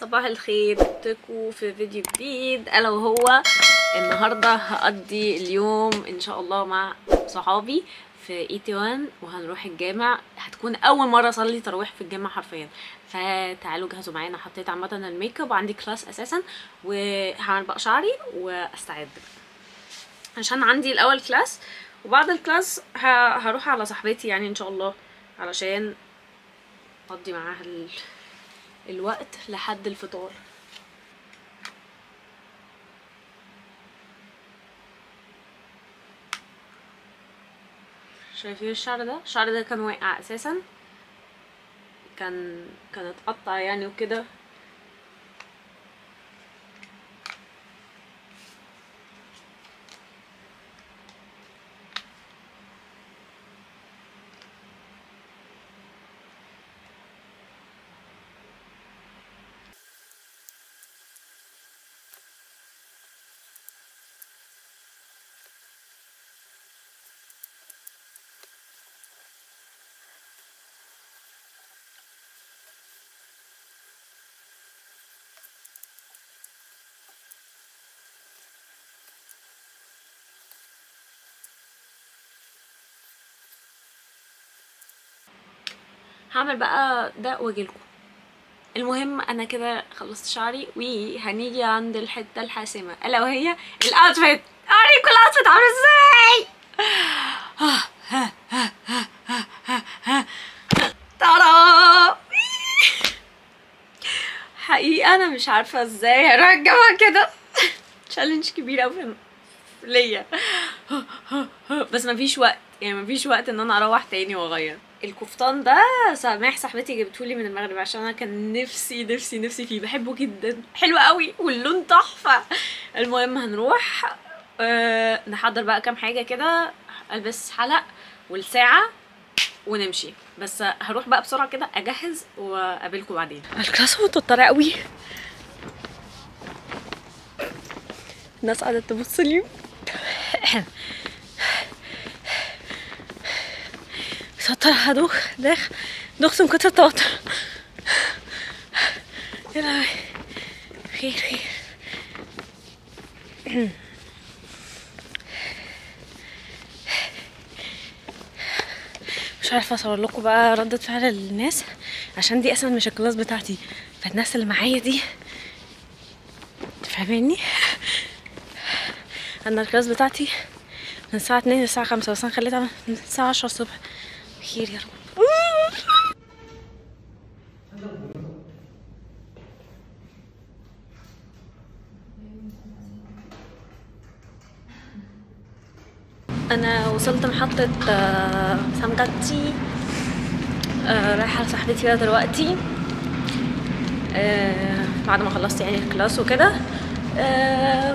صباح الخير، جبتكم في فيديو جديد الا وهو النهارده هقضي اليوم ان شاء الله مع صحابي في اي1 وهنروح الجامع. هتكون اول مره اصلي تراويح في الجامع حرفيا، فتعالوا جهزوا معانا. حطيت عامه الميك اب وعندي كلاس اساسا، وهعمل بقى شعري واستعد عشان عندي الاول كلاس، وبعد الكلاس هروح على صاحبتي يعني ان شاء الله علشان اقضي معاها الوقت لحد الفطار. شايفين الشعر ده؟ الشعر ده كان واقع اساسا، كان اتقطع يعني وكده. هعمل بقى ده واجيلكم. المهم انا كده خلصت شعري وهنيجي عند الحته الحاسمه الا وهي الاوتفيت. اوريكم الاوتفيت عامل ازاي. ترى حقيقه انا مش عارفه ازاي هروح الجامعه كده. تشالنج كبير قوي ليا، بس مفيش وقت، يعني مفيش وقت ان انا اروح تاني واغير. الكفتان ده سماح صاحبتي جبتهولي من المغرب عشان انا كان نفسي فيه، بحبه جدا، حلو قوي واللون تحفه. المهم هنروح نحضر بقى كام حاجه كده، البس حلق والساعه ونمشي. بس هروح بقى بسرعه كده اجهز واقابلكم بعدين. الكلاس متوتره قوي، الناس قاعده تبص لي. توتر، هدوخ دخت من كتر التوتر. يا لهوي، خير. مش عارفه اصور لكم بقى ردة فعل الناس عشان دي اصلا مش الكلاس بتاعتي، فالناس اللي معايا دي تفهميني. انا الكلاس بتاعتي من الساعه 2 للساعه 5، بس انا خليتها من الساعه 10 الصبح. خير يا رب. انا وصلت محطة سامجاتشي، رايحة لصاحبتي بقى دلوقتي بعد ما خلصت يعني الكلاس وكده.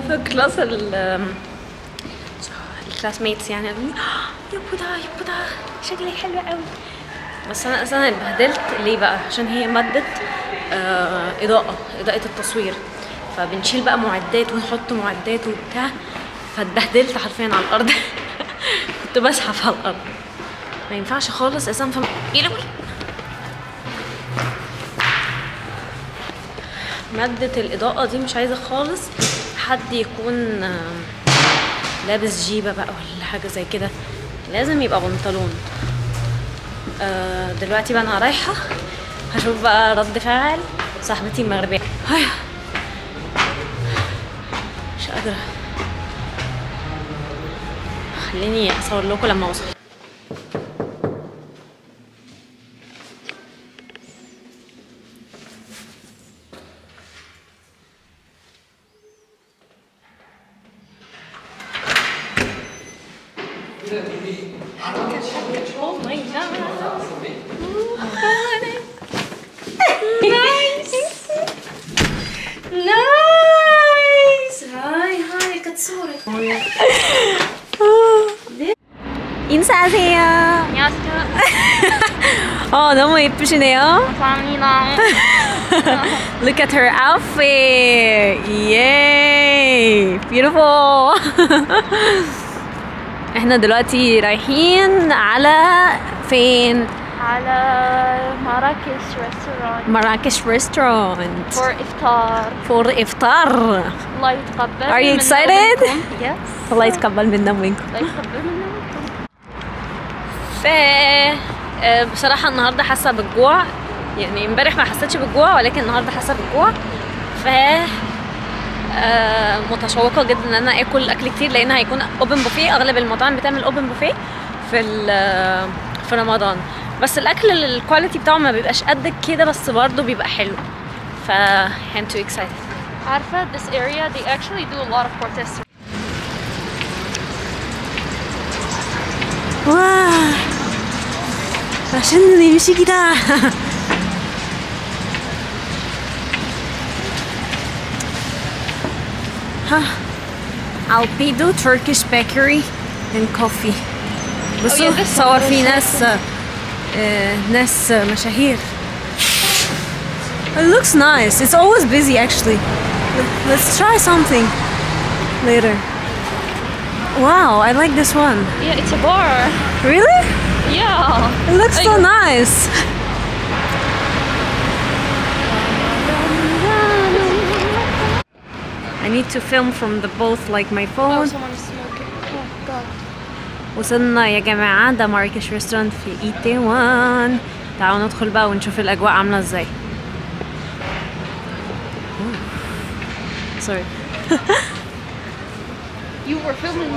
في الكلاس الكلاس ميتس يعني قالوا لي يبو ده شكلك حلو قوي، بس انا اصلا اتبهدلت. ليه بقى؟ عشان هي مادة اضاءة التصوير، فبنشيل بقى معدات ونحط معدات وبتاع، فاتبهدلت حرفيا على الارض. كنت بزحف على الارض، ما ينفعش خالص اساسا. مادة الإضاءة دي مش عايزة خالص حد يكون لابس جيبة بقى ولا حاجة زي كده، لازم يبقى بنطلون. دلوقتي بقى أنا رايحة هشوف بقى رد فعل صاحبتي المغربية. مش قادرة، خليني أصور لكم لما أوصل. Oh my god. Nice. Hi, katsuri. 인사하세요. 안녕하세요. 너무 예쁘시네요. 감사합니다. Look at her outfit. Yay. Beautiful. احنا دلوقتي رايحين على فين؟ على مراكش ريستورانت فور إفطار. الله يتقبل. Are you excited? Yes. الله يتقبل منا ومنكم. الله يتقبل منا ومنكم. بصراحة النهاردة حاسة بالجوع، يعني امبارح ما حسيتش بالجوع ولكن النهاردة حاسة بالجوع، متشوقة جدا ان انا اكل اكل كتير لان هيكون اوبن بوفيه. اغلب المطاعم بتعمل اوبن بوفيه في رمضان، بس الاكل الكواليتي بتاعه ما بيبقاش قد كده، بس برضه بيبقى حلو. I'm too excited. عارفة this area they actually do a lot of protests. واو عشان نمشي كده. Alpido Turkish Bakery and Coffee. بصوا صور في ناس مشاهير. It looks nice. It's always busy actually. Let's try something later. Wow, I like this one. Yeah, it's a bar. Really? Yeah. It looks so nice. I need to film from the both like my Oh, phone. someone is smoking. Oh God. وصلنا يا جماعة، ده ماركش ريستورانت في ايتاوان. تعالوا ندخل بقى ونشوف الأجواء عاملة ازاي. Sorry. You were filming.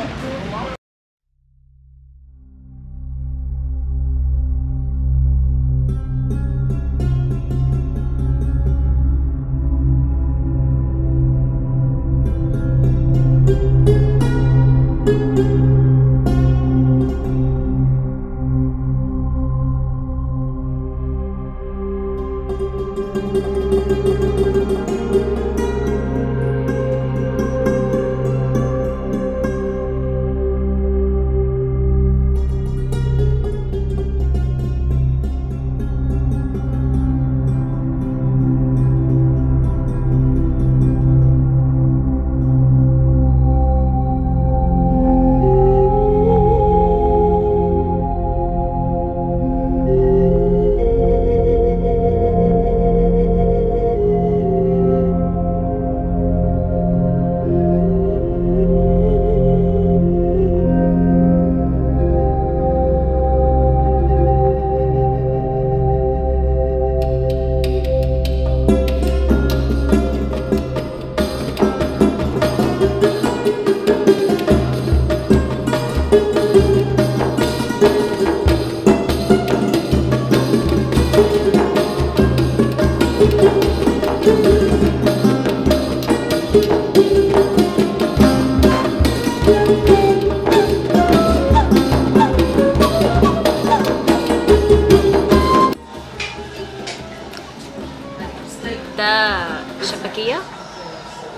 ده شبكية،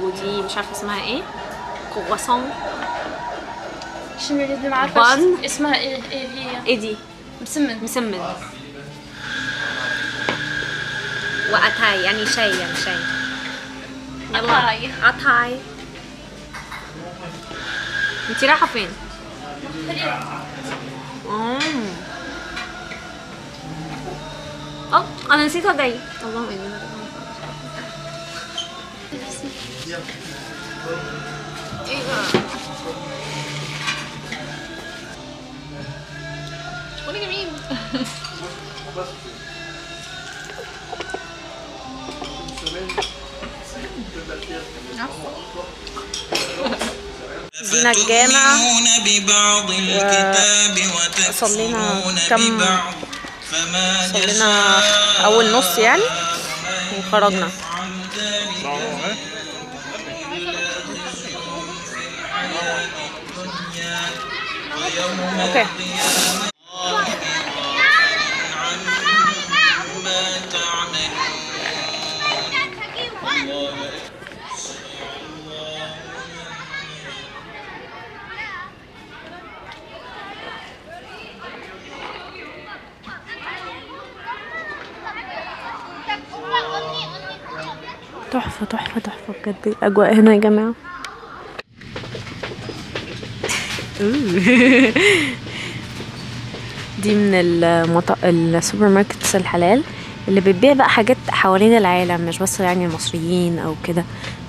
ودي مش عارفة اسمها ايه، كرواسون. شنو اللي ما عارفة بان. اسمها ايه هي؟ ايه دي؟ مسمن. واتاي يعني شاي، يلا اتاي. انتي رايحة فين؟ انا نسيت ادعي. اللهم اني ايه بقى؟ وانا جميل. جينا الجامع وصلينا صلينا اول نص يعني وخرجنا. اوكي. تحفة تحفة تحفة بجد الأجواء هنا يا جماعة. دي من السوبر ماركتس الحلال اللي بتبيع بقى حاجات حوالين العالم، مش بس يعني المصريين او كده،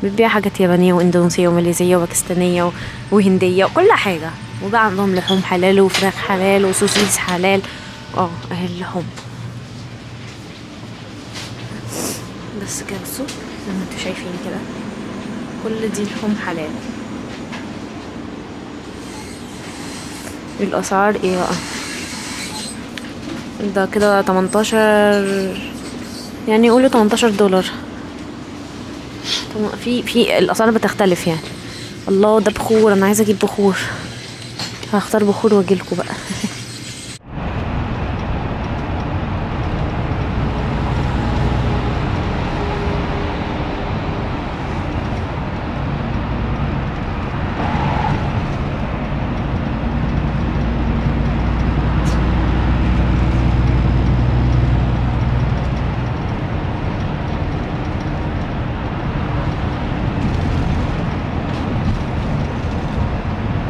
بتبيع حاجات يابانية واندونيسية وماليزية وباكستانية وهندية وكل حاجة. وبقى عندهم لحوم حلال وفراخ حلال وسوسيس حلال. اهي اللحوم بس كده. بصوا زي ما انتوا شايفين كده كل دي لحوم حلال. الاسعار ايه بقى؟ ده كده 18، يعني يقولوا $18. في الاسعار بتختلف يعني. الله ده بخور، انا عايزه اجيب بخور. هختار بخور واجيلكوا بقى.